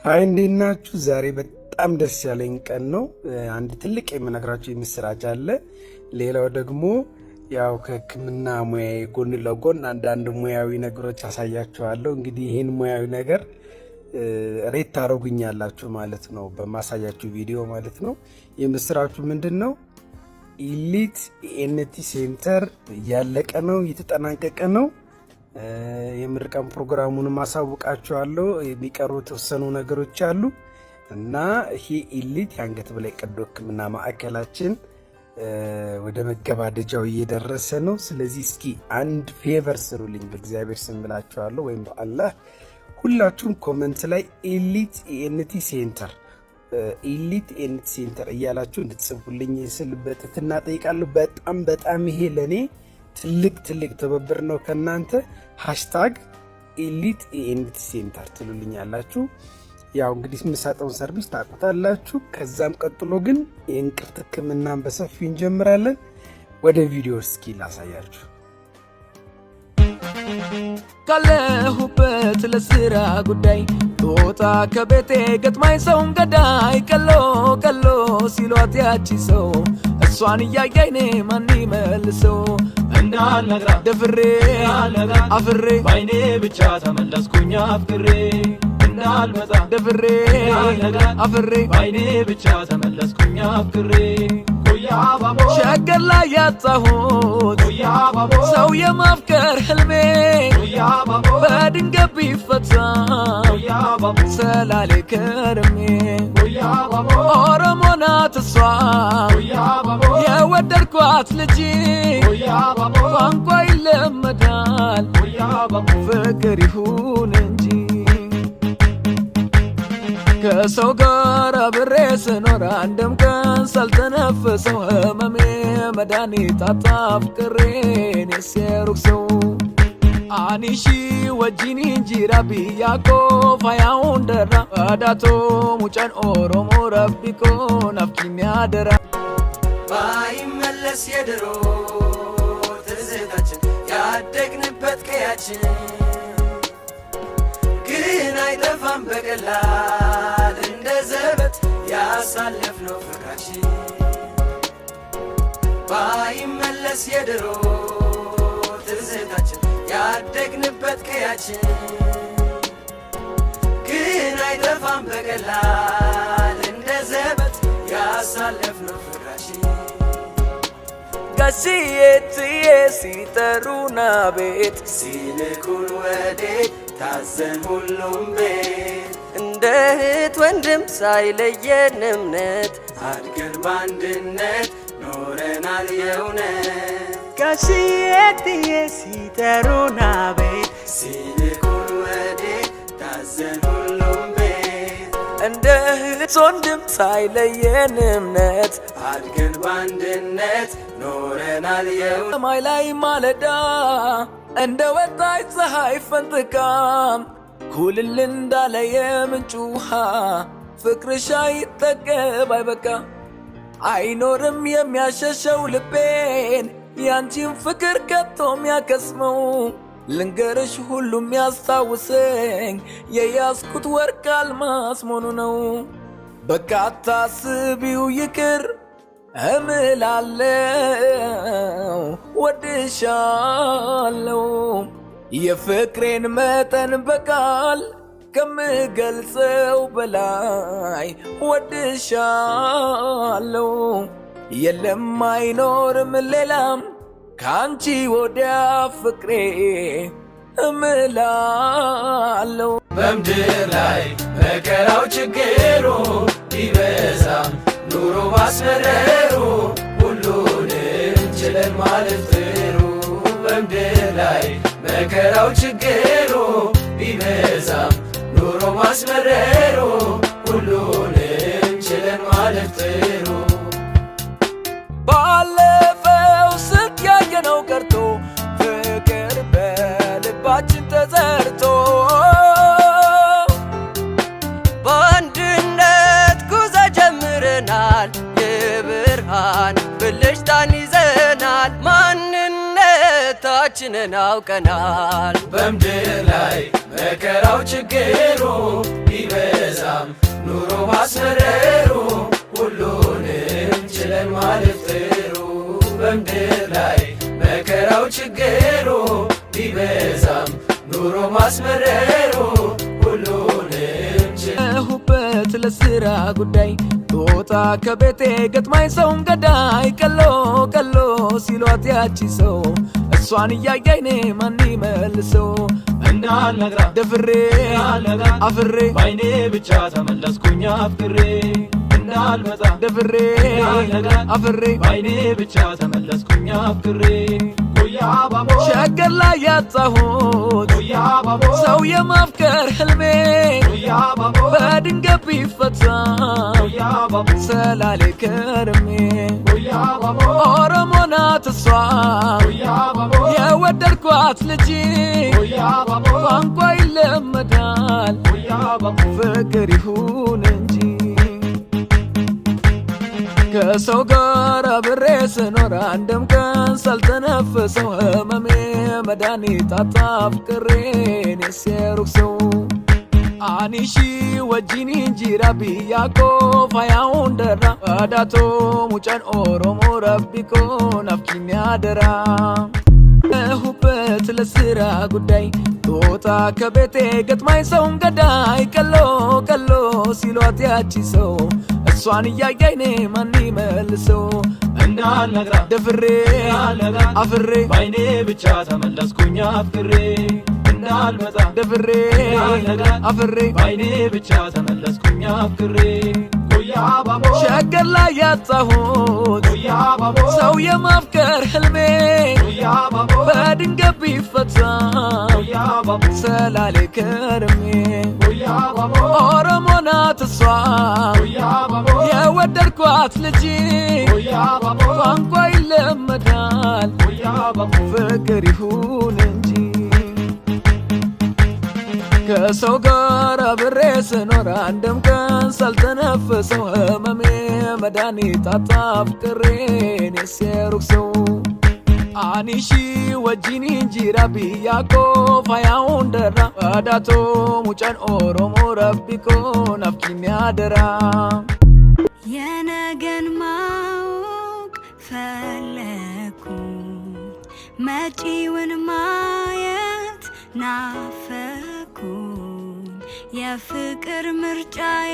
ሃይ እንዴት ናችሁ? ዛሬ በጣም ደስ ያለኝ ቀን ነው። አንድ ትልቅ የምነግራችሁ የምስራች አለ። ሌላው ደግሞ ያው ከሕክምና ሙያዬ ጎን ለጎን አንዳንድ ሙያዊ ነገሮች አሳያችኋለሁ። እንግዲህ ይህን ሙያዊ ነገር ሬት ታደርጉኛላችሁ ማለት ነው፣ በማሳያችሁ ቪዲዮ ማለት ነው። የምስራቹ ምንድን ነው? ኢሊት ኢኤንቲ ሴንተር እያለቀ ነው፣ እየተጠናቀቀ ነው። የምርቃን ፕሮግራሙን ማሳውቃችኋለሁ። የሚቀሩ የተወሰኑ ነገሮች አሉ እና ይሄ ኢሊት የአንገት በላይ ቀዶ ሕክምና ማዕከላችን ወደ መገባደጃው እየደረሰ ነው። ስለዚህ እስኪ አንድ ፌቨር ስሩልኝ በእግዚአብሔር ስም ብላችኋለሁ፣ ወይም በአላህ ሁላችሁም ኮመንት ላይ ኢሊት ኢኤንቲ ሴንተር ኢሊት ኢኤንቲ ሴንተር እያላችሁ እንድትጽፉልኝ ስል በትህትና ጠይቃለሁ። በጣም ይሄ ለኔ ትልቅ ትብብር ነው ከናንተ። ሃሽታግ ኢሊት ኢኤንቲ ሴንተር ትሉልኛላችሁ። ያው እንግዲህ የምሰጠውን ሰርቪስ ታውቁታላችሁ። ከዛም ቀጥሎ ግን የእንቅርት ሕክምናን በሰፊው እንጀምራለን። ወደ ቪዲዮ እስኪ ላሳያችሁ። ካለሁበት ለስራ ጉዳይ ጦጣ ከቤቴ ገጥማኝ ሰውን ገዳይ ቀሎ ሲሏት ያቺ ሰው እሷን እያያይኔ ማን ይመልሰው እንዳልነግራ ደፍሬ አፍሬ ባይኔ ብቻ ተመለስኩኝ አፍሬ እንዳልመጣ ደፍሬ አፍሬ ባይኔ ብቻ ተመለስኩኝ አፍሬ ሸገር ላይ ያጣሁት ሰው የማፍቀር ህልሜ በድንገት ቢፈታ ሰላሌ ከርሜ ኦሮሞ ናት እሷ የወደድኳት ልጅ ቋንቋ ይለመዳል ፍቅር ይሁን እንጂ ከሰው ጋር አብሬ ስኖር አንድም ቀን ሳልተነፍሰው ህመሜ መድኃኒት አጣ ፍቅሬን የሴሩክ ሰው አኒሺ ወጂኒ እንጂራ ብያኮ ፋያውን ደራ አዳቶ ሙጫን ኦሮሞ ረቢኮ ናፍቂኝ ያደራ ባይመለስ የድሮ ትዝታችን ያደግንበት ቀያችን ግን አይጠፋም በቀላል እንደ ዘበት ያሳለፍነው ፍቅራችን። ባይመለስ የድሮ ትዝታችን ያደግንበት ቀያችን ግን አይጠፋም በቀላል እንደ ዘበት ያሳለፍነው ፍቅራችን። ጋሽዬትዬ ሲጠሩና ቤት ሲልኩን ወዴት ታዘን ሁሉም ቤት እንደ እህት ወንድም ሳይለየን እምነት አድገን በአንድነት ኖረናል የእውነት። ጋሽዬትዬ ሲጠሩን አቤት ሲልኩን ወዴት ታዘን ሁሉም ቤት እንደ እህት ወንድም ሳይለየን እምነት አድገን በአንድነት ኖረናል የእውነት። ሰማይ ላይ ማለዳ እንደ ወጣች ፀሐይ ፈንጥቃም ኩልል እንዳለ የምንጭ ውሃ ፍቅርሽ አይጠገብ አይበቃ አይኖርም የሚያሸሸው ልቤን ያንቺን ፍቅር ከቶ የሚያከስመው ልንገርሽ ሁሉም ያስታውሰኝ የያዝኩት ወርቅ አልማስ መሆኑ ነው። በቃ አታስቢው ይቅር እምላለው ወድሻለው የፍቅሬን መጠን በቃል ከምገልጸው በላይ ወድሻለው የለም አይኖርም ሌላም ካንቺ ወዲያ ፍቅሬ እምላለው። በምድር ላይ መከራው ችግሩ ቢበዛም ኑሮ ማስመረሩ ሁሉንም ችለን ማለፍ ጥሩ። በምድር ላይ መከራው ችግሩ ቢበዛም ኑሮ ማስመረሩ ሁሉንም ችለን ማለፍ ጥሩ። ባለፈው ስንት ያየነው ቀርቶ ፍቅር በልባችን ተዘርቶ በአንድነት ጉዞ ጀምረናል የብርሃን ብልጭታን ይዘናል ማንነታችንን አውቀናል። በምድር ላይ መከራው ችግሩ ቢበዛ ማስመረሩ ሁሉንም ችለን ማለፍ ጥሩ በምድር ላይ መከራው ችግሩ ቢበዛም ኑሮ ማስመረሩ ሁሉንም ሁበት ለስራ ጉዳይ ጦጣ ከቤቴ ገጥማኝ ሰውን ገዳይ ቀሎ ቀሎ ሲሏት ያቺ ሰው እሷን እያያይኔ ማን ይመልሰው እንዳልነግራ ደፍሬ አፍሬ ባይኔ ብቻ ተመለስኩኝ አፍቅሬ እንዳልመጣ ደፍሬ አፍሬ ባይኔ ብቻ ተመለስኩኝ አፍቅሬ ሸገር ላይ ያጣሁት ሰው የማፍቀር ህልሜ በድንገት ቢፈታ ሰላሌ ከርሜ ኦሮሞ ናት እሷ የወደድኳት ልጅ ቋንቋ ይለመዳል ፍቅር ይሁን እንጂ ከሰው ጋር አብሬ ስኖር አንድም ቀን ሳልተነፍሰው ህመሜ መድኃኒት አጣ ፍቅሬን የሴሩክ ሰው አኒሺ ወጂኒ እንጂራ ቢያኮ ፋያውን ደራ አዳቶ ሙጫን ኦሮሞ ረቢኮ ናፍኪኝ አደራ ሁበት ለስራ ጉዳይ ጦጣ ከቤቴ ገጥማኝ ሰውን ገዳይ ቀሎ ቀሎ ሲሏት ያቺ ሰው እሷን እያያይኔ ማን ይመልሰው እንዳልነግራ ደፍሬ አፍሬ ባይኔ ብቻ ተመለስኩኝ አፍቅሬ እንዳልመጣ ደፍሬ አፍሬ ባይኔ ብቻ ተመለስኩኝ አፍቅሬ ሸገር ላይ ያጣሁት ሰው የማፍቀር ህልሜ በድንገት ቢፈታ ሰላሌ ከርሜ ኦሮሞ ናት እሷ የወደድኳት ልጅ ቋንቋ ይለመዳል ፍቅር ይሁን እንጂ ከሰው ጋር አብሬ ስኖር አንድም ቀን ሳልተነፍሰው ህመሜ መድኃኒት አጣ ፍቅሬን የሴሩክ ሰው አኒሺ ወጂኒ እንጂራ ቢያኮ ፋያውን ደራ አዳቶ ሙጫን ኦሮሞ ረቢኮ ናፍኪኝ አደራ የነገን ማወቅ ፈለኩ መጪውን ማየት ናፈኩ የፍቅር ምርጫዬ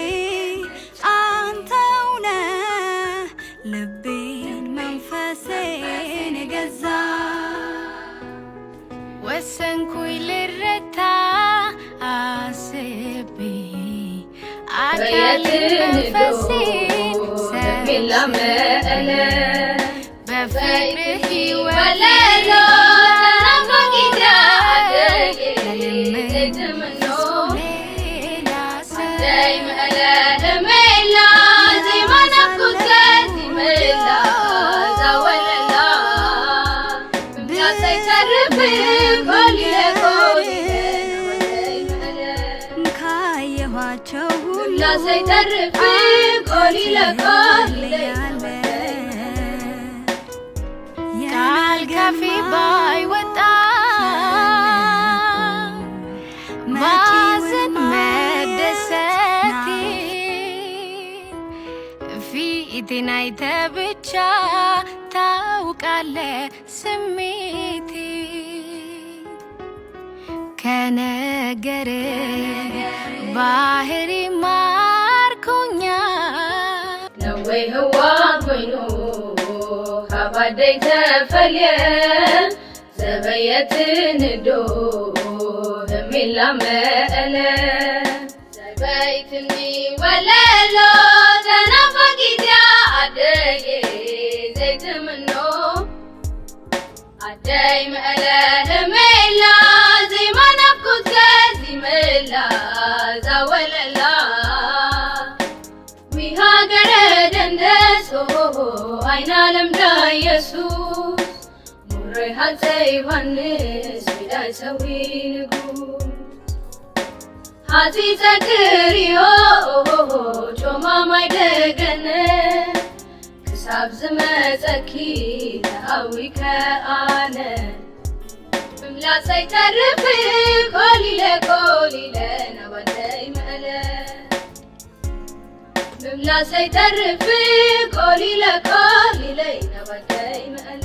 አንተው ነህ ልቤን መንፈሴን የገዛ ወሰንኩኝ ልረታ አስቤ አካሌን መንፈሴን ሰብስቤ በፍቅርህ ሕይወቴ ካየኋቸው ሁሉ ሳይተርፍ ቆሊ ለቆሊ ቃል ከፊ ባይወጣ ማዘን መደሰቴ ፊቴን አይተህ ብቻ ታውቃለህ ስሜቴ ከነገር ባህሪ ማርኮኛል ነወይ ህዋ ኮይኑ ካባደይ ተፈልየ ዘበየትንዶ ህሚላ መእለ ዘበይትኒ ወለሎ ተናፋቂትያ አደዬ ዘይትምኖ አደይ መእለ ህሚላ ዘይማናፍኩት ከዚምላ ዛወለላ ዊሃገረ ደንደሶ አይና ለምዳ ኢየሱስ ሙረይ ሀፀ ዮሐንስ ቢዳይ ሰዊ ንጉስ ሀቲ ዘክርዮ ጮማ ማይደገነ ክሳብ ዝመፀኪ ተሃዊ ከአነ ምምላስ አይተርፍ ቆሊለ ቆሊለ ናባደይ መእለ مملا سيترفي قولي لقولي لينا بكي مقل